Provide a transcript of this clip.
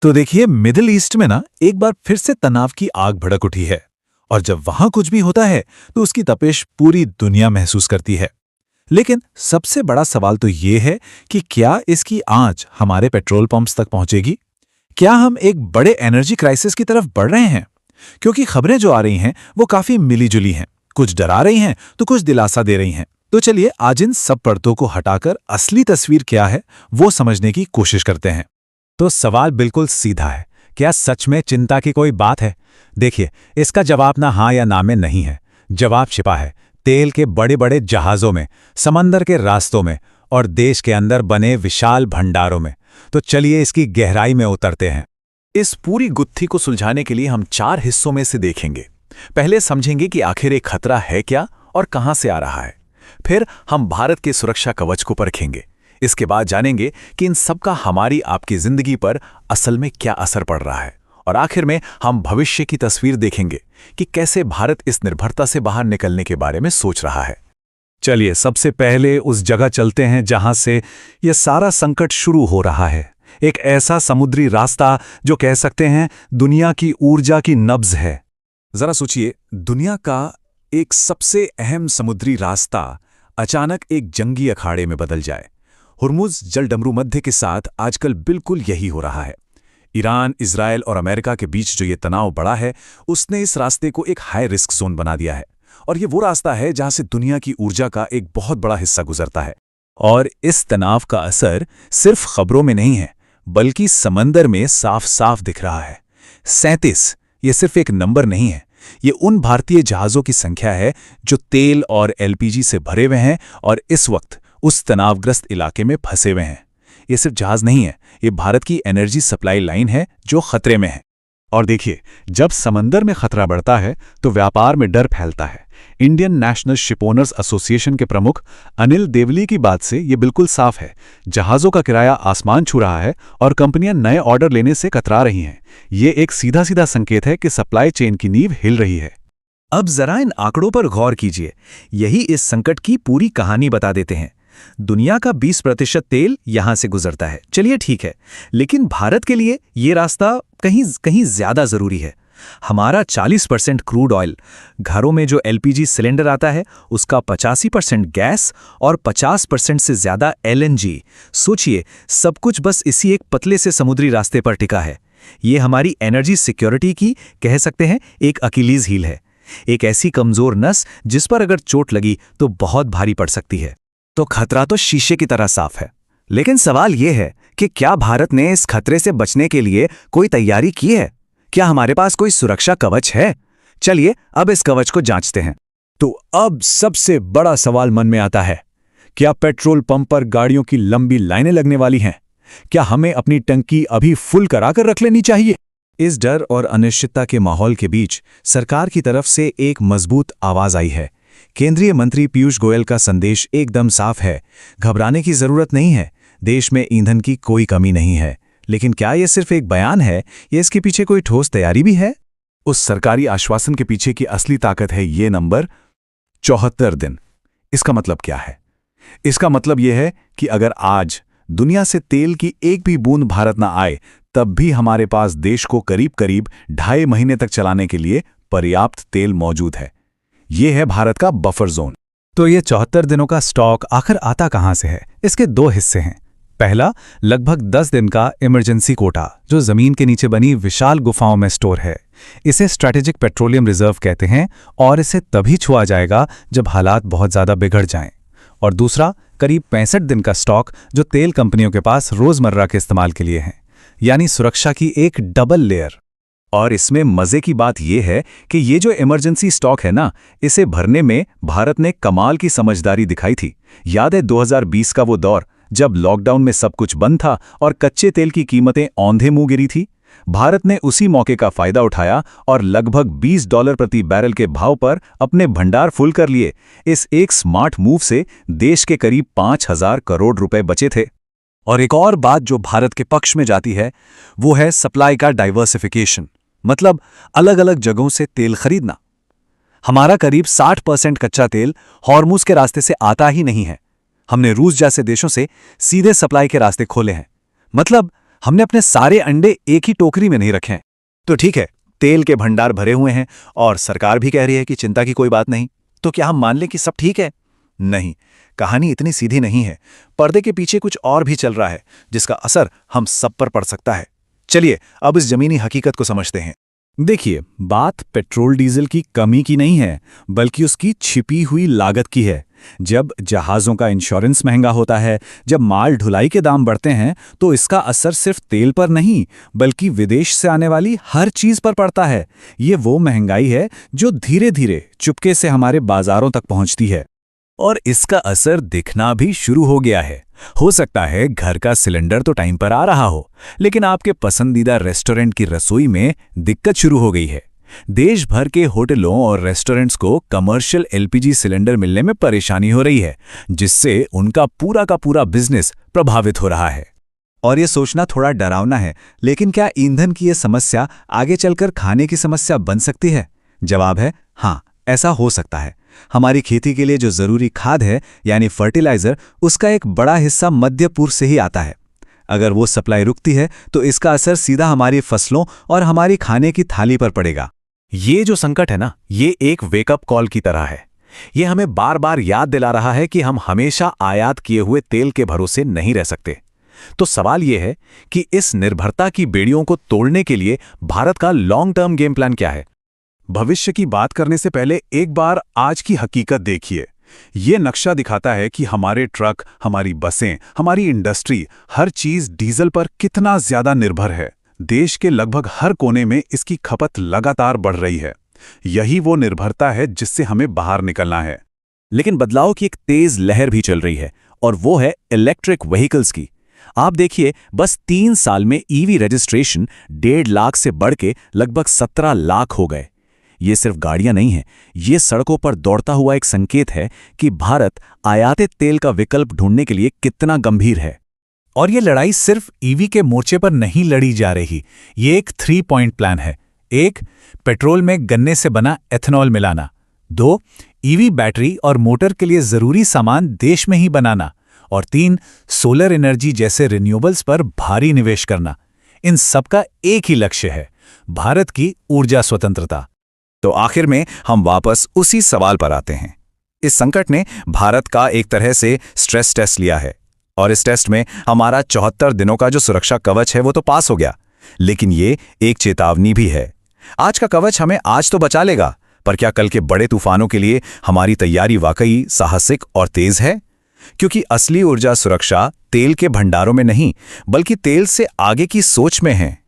तो देखिए, middle east में ना एक बार फिर से तनाव की आग भड़क उठी है। और जब वहां कुछ भी होता है तो उसकी तपिश पूरी दुनिया महसूस करती है। लेकिन सबसे बड़ा सवाल तो ये है कि क्या इसकी आंच हमारे पेट्रोल पंप्स तक पहुंचेगी? क्या हम एक बड़े एनर्जी क्राइसिस की तरफ बढ़ रहे हैं? क्योंकि खबरें जो आ रही हैं वो काफी मिली-जुली हैं। कुछ डरा रही हैं तो कुछ दिलासा दे रही हैं। तो चलिए आज इन सब पर्दों को हटाकर असली तस्वीर क्या है वो समझने की कोशिश करते हैं। तो सवाल बिल्कुल सीधा है। क्या सच में चिंता की कोई बात है? देखिए, इसका जवाब ना हाँ या ना में नहीं है। जवाब छिपा है तेल के बड़े बड़े जहाज़ों में, समंदर के रास्तों में और देश के अंदर बने विशाल भंडारों में। तो चलिए इसकी गहराई में उतरते हैं। इस पूरी गुत्थी को सुलझाने के लिए हम 4 हिस्सों में से देखेंगे। पहले समझेंगे कि आखिर एक खतरा है क्या और कहां से आ रहा है। फिर हम भारत के सुरक्षा कवच को परखेंगे। इसके बाद जानेंगे कि इन सब का हमारी आपकी जिंदगी पर असल में क्या असर पड़ रहा है। और आखिर में हम भविष्य की तस्वीर देखेंगे कि कैसे भारत इस निर्भरता से बाहर निकलने के बारे में सोच रहा है। चलिए सबसे पहले उस जगह चलते हैं जहां से यह सारा संकट शुरू हो रहा है। एक ऐसा समुद्री रास्ता जो कह सकते हैं दुनिया की ऊर्जा की नब्ज है। जरा सोचिए, दुनिया का एक सबसे अहम समुद्री रास्ता अचानक एक जंगी अखाड़े में बदल जाए। हुर्मुज जलडमरू मध्य के साथ आजकल बिल्कुल यही हो रहा है। ईरान, इजराइल और अमेरिका के बीच जो ये तनाव बढ़ा है, उसने इस रास्ते को एक हाई रिस्क जोन बना दिया है। और ये वो रास्ता है जहां से दुनिया की ऊर्जा का एक बहुत बड़ा हिस्सा गुजरता है। और इस तनाव का असर सिर्फ खबरों में नहीं है, बल्कि समंदर में साफ साफ दिख रहा है। 37 ये सिर्फ एक नंबर नहीं है, ये उन भारतीय जहाज़ों की संख्या है जो तेल और एलपीजी से भरे हुए हैं और इस वक्त उस तनावग्रस्त इलाके में फंसे हुए हैं। ये सिर्फ जहाज नहीं है, ये भारत की एनर्जी सप्लाई लाइन है जो खतरे में है। और देखिए, जब समंदर में खतरा बढ़ता है तो व्यापार में डर फैलता है। Indian national ship owners association के प्रमुख अनिल देवली की बात से ये बिल्कुल साफ है। जहाज़ों का किराया आसमान छू रहा है और कंपनियां नए ऑर्डर लेने से कतरा रही हैं। ये एक सीधा सीधा संकेत है कि सप्लाई चेन की नींव हिल रही है। अब जरा इन आंकड़ों पर गौर कीजिए। यही इस संकट की पूरी कहानी बता देते हैं। दुनिया का 20% तेल यहां से गुजरता है, चलिए ठीक है, लेकिन भारत के लिए ये रास्ता कहीं कहीं ज्यादा जरूरी है। हमारा 40% क्रूड ऑयल, घरों में जो एलपीजी सिलेंडर आता है उसका 85% गैस और 50% से ज्यादा एलएनजी। सोचिए, सब कुछ बस इसी एक पतले से समुद्री रास्ते पर टिका है। ये हमारी एनर्जी सिक्योरिटी की, कह सकते हैं, एक अकीलीज हील है। एक ऐसी कमजोर नस जिस पर अगर चोट लगी तो बहुत भारी पड़ सकती है। तो खतरा तो शीशे की तरह साफ है, लेकिन सवाल यह है कि क्या भारत ने इस खतरे से बचने के लिए कोई तैयारी की है? क्या हमारे पास कोई सुरक्षा कवच है? चलिए अब इस कवच को जांचते हैं। तो अब सबसे बड़ा सवाल मन में आता है, क्या पेट्रोल पंप पर गाड़ियों की लंबी लाइनें लगने वाली हैं? क्या हमें अपनी टंकी अभी फुल कराकर रख लेनी चाहिए? इस डर और अनिश्चितता के माहौल के बीच सरकार की तरफ से एक मजबूत आवाज आई है। केंद्रीय मंत्री पीयूष गोयल का संदेश एकदम साफ है, घबराने की जरूरत नहीं है, देश में ईंधन की कोई कमी नहीं है। लेकिन क्या यह सिर्फ एक बयान है या इसके पीछे कोई ठोस तैयारी भी है? उस सरकारी आश्वासन के पीछे की असली ताकत है ये नंबर 74 दिन। इसका मतलब क्या है? इसका मतलब यह है कि अगर आज दुनिया से तेल की एक भी बूंद भारत ना आए, तब भी हमारे पास देश को करीब करीब 2.5 महीने तक चलाने के लिए पर्याप्त तेल मौजूद है। ये है भारत का बफर जोन। तो ये 74 दिनों का स्टॉक आखिर आता कहां से है? इसके 2 हिस्से हैं। पहला, लगभग 10 दिन का इमरजेंसी कोटा जो जमीन के नीचे बनी विशाल गुफाओं में स्टोर है। इसे स्ट्रैटेजिक पेट्रोलियम रिजर्व कहते हैं और इसे तभी छुआ जाएगा जब हालात बहुत ज्यादा बिगड़ जाएं। और दूसरा, करीब 65 दिन का स्टॉक जो तेल कंपनियों के पास रोजमर्रा के इस्तेमाल के लिए है, यानी सुरक्षा की एक डबल लेयर। और इसमें मजे की बात यह है कि ये जो इमरजेंसी स्टॉक है ना, इसे भरने में भारत ने कमाल की समझदारी दिखाई थी। याद है 2020 का वो दौर जब लॉकडाउन में सब कुछ बंद था और कच्चे तेल की कीमतें औंधे मुंह गिरी थी? भारत ने उसी मौके का फायदा उठाया और लगभग $20 प्रति बैरल के भाव पर अपने भंडार फुल कर लिए। इस एक स्मार्ट मूव से देश के करीब 5,000 करोड़ रुपए बचे थे। और एक और बात जो भारत के पक्ष में जाती है वो है सप्लाई का डाइवर्सिफिकेशन, मतलब अलग अलग जगहों से तेल खरीदना। हमारा करीब 60% कच्चा तेल हॉर्मुज के रास्ते से आता ही नहीं है। हमने रूस जैसे देशों से सीधे सप्लाई के रास्ते खोले हैं। मतलब हमने अपने सारे अंडे एक ही टोकरी में नहीं रखे हैं। तो ठीक है, तेल के भंडार भरे हुए हैं और सरकार भी कह रही है कि चिंता की कोई बात नहीं, तो क्या हम मान लें कि सब ठीक है? नहीं, कहानी इतनी सीधी नहीं है। पर्दे के पीछे कुछ और भी चल रहा है जिसका असर हम सब पर पड़ सकता है। चलिए अब इस जमीनी हकीकत को समझते हैं। देखिए, बात पेट्रोल डीजल की कमी की नहीं है, बल्कि उसकी छिपी हुई लागत की है। जब जहाज़ों का इंश्योरेंस महंगा होता है, जब माल ढुलाई के दाम बढ़ते हैं, तो इसका असर सिर्फ तेल पर नहीं, बल्कि विदेश से आने वाली हर चीज़ पर पड़ता है। ये वो महंगाई है जो धीरे धीरे चुपके से हमारे बाजारों तक पहुंचती है। और इसका असर दिखना भी शुरू हो गया है। हो सकता है घर का सिलेंडर तो टाइम पर आ रहा हो, लेकिन आपके पसंदीदा रेस्टोरेंट की रसोई में दिक्कत शुरू हो गई है। देश भर के होटलों और रेस्टोरेंट्स को कमर्शियल एलपीजी सिलेंडर मिलने में परेशानी हो रही है, जिससे उनका पूरा का पूरा बिजनेस प्रभावित हो रहा है। और ये सोचना थोड़ा डरावना है, लेकिन क्या ईंधन की ये समस्या आगे चलकर खाने की समस्या बन सकती है? जवाब है हाँ, ऐसा हो सकता है। हमारी खेती के लिए जो जरूरी खाद है, यानी फर्टिलाइजर, उसका एक बड़ा हिस्सा मध्य पूर्व से ही आता है। अगर वो सप्लाई रुकती है तो इसका असर सीधा हमारी फसलों और हमारी खाने की थाली पर पड़ेगा। ये जो संकट है ना, ये एक वेकअप कॉल की तरह है। ये हमें बार बार याद दिला रहा है कि हम हमेशा आयात किए हुए तेल के भरोसे नहीं रह सकते। तो सवाल ये है कि इस निर्भरता की बेड़ियों को तोड़ने के लिए भारत का लॉन्ग टर्म गेम प्लान क्या है? भविष्य की बात करने से पहले एक बार आज की हकीकत देखिए। ये नक्शा दिखाता है कि हमारे ट्रक, हमारी बसें, हमारी इंडस्ट्री, हर चीज डीजल पर कितना ज्यादा निर्भर है। देश के लगभग हर कोने में इसकी खपत लगातार बढ़ रही है। यही वो निर्भरता है जिससे हमें बाहर निकलना है। लेकिन बदलाव की एक तेज लहर भी चल रही है, और वो है इलेक्ट्रिक व्हीकल्स की। आप देखिए, बस 3 साल में ईवी रजिस्ट्रेशन 1.5 लाख से बढ़ के लगभग 17 लाख हो गए। ये सिर्फ गाड़ियां नहीं हैं, ये सड़कों पर दौड़ता हुआ एक संकेत है कि भारत आयातित तेल का विकल्प ढूंढने के लिए कितना गंभीर है। और ये लड़ाई सिर्फ ईवी के मोर्चे पर नहीं लड़ी जा रही। ये एक 3 पॉइंट प्लान है। 1. पेट्रोल में गन्ने से बना एथेनॉल मिलाना। 2. ईवी बैटरी और मोटर के लिए जरूरी सामान देश में ही बनाना। और 3. सोलर एनर्जी जैसे रिन्यूएबल्स पर भारी निवेश करना। इन सबका एक ही लक्ष्य है, भारत की ऊर्जा स्वतंत्रता। तो आखिर में हम वापस उसी सवाल पर आते हैं। इस संकट ने भारत का एक तरह से स्ट्रेस टेस्ट लिया है, और इस टेस्ट में हमारा 74 दिनों का जो सुरक्षा कवच है वो तो पास हो गया, लेकिन ये एक चेतावनी भी है। आज का कवच हमें आज तो बचा लेगा, पर क्या कल के बड़े तूफानों के लिए हमारी तैयारी वाकई साहसिक और तेज है? क्योंकि असली ऊर्जा सुरक्षा तेल के भंडारों में नहीं, बल्कि तेल से आगे की सोच में है।